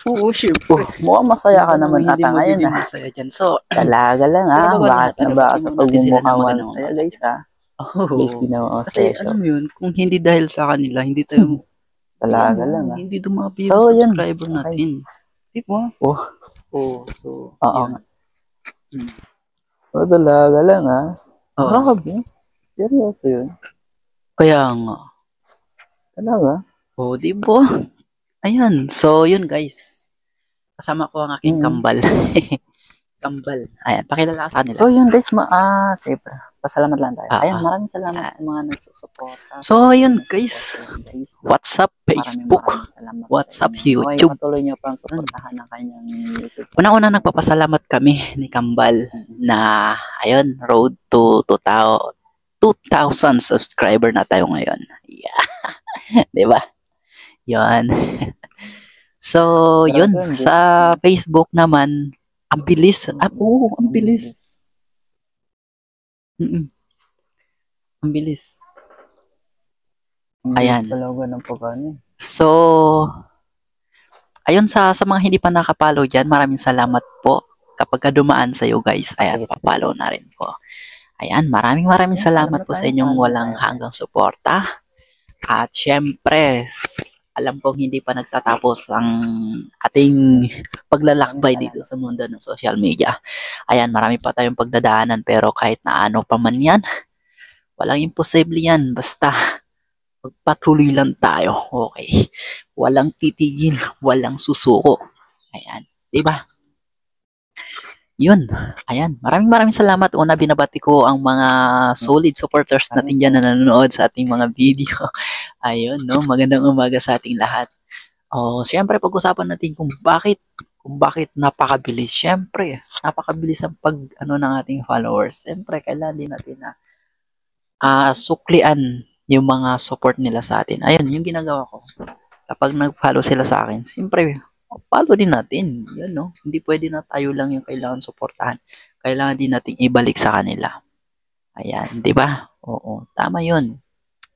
Oo, syempre. Mukhang masaya ka naman Hindi ata ngayon magiging masaya dyan. So, Talaga lang pero baka baka sa muna natin sila na pagmumukha magandang saya umaga, guys diba? Guys, Oo. ginawa Kasi session. alam mo yun, kung hindi dahil sa kanila, hindi tayo, Talaga lang hindi dumabi yung So, yun. subscriber natin. Diba? Oo, so, Oo yun. nga. Talaga lang Oo. Grabe. Seryoso yun. Kaya nga. Talaga? Oo, diba? Ayan. So, yun guys. Kasama ko ang aking kambal. Kambal. Ayan, pakilala ka sa kanila. So, yun guys, siyempre, pasalamat lang tayo. Ayan, maraming salamat sa mga nagsusuporta. So, ayun guys. What's up Facebook? Maraming salamat What's up inyo. YouTube? Patuloy nyo pang suportahan ng kanyang YouTube. Una-una nagpapasalamat kami ni Kambal na, ayun, road to 2,000 subscriber na tayo ngayon. Yeah. Diba? Yun. So, yun. Sa Facebook naman, ang bilis. Ang bilis. Ang bilis. Ayan. So, ayun sa mga hindi pa nakapollow dyan, maraming salamat po. Kapag dumaan sa iyo guys, ayan, papollow na rin po. Ayan, maraming salamat po sa inyong walang hanggang suporta. At syempre, alam kong hindi pa nagtatapos ang ating paglalakbay dito sa mundo ng social media. Ayan, marami pa tayong pagdadaanan pero kahit na ano pa man yan, walang imposible yan. Basta, magpatuloy lang tayo. Okay. Walang titigil, walang susuko. Ayan. Diba? Yun. Ayan. Maraming salamat. Una, binabati ko ang mga solid supporters natin dyan na nanonood sa ating mga video. Ayun, no? Magandang umaga sa ating lahat. Siyempre, pag-usapan natin kung bakit napakabilis. Siyempre, napakabilis ang ng ating followers. Siyempre, kailangan din natin na suklian yung mga support nila sa atin. Ayun, yung ginagawa ko. Kapag nag-follow sila sa akin, siyempre, follow din natin. Yun, no? Hindi pwede na tayo lang yung kailangan suportahan. Kailangan din natin ibalik sa kanila. Ayan, di ba? Oo, tama yun.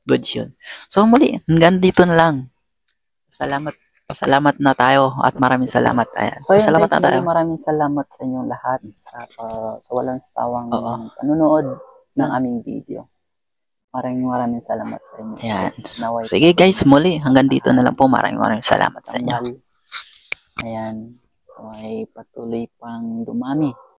Goods yun. So, muli, hanggang dito na lang. Salamat na tayo at maraming salamat. Ayan. So, yun salamat guys, na tayo. Maraming salamat sa inyong lahat sa walang sawang panunood ng aming video. Maraming salamat sa inyo. Ayan. Sige guys, muli. Hanggang dito na lang po. Maraming salamat sa inyo. Ayan. Ay patuloy pang dumami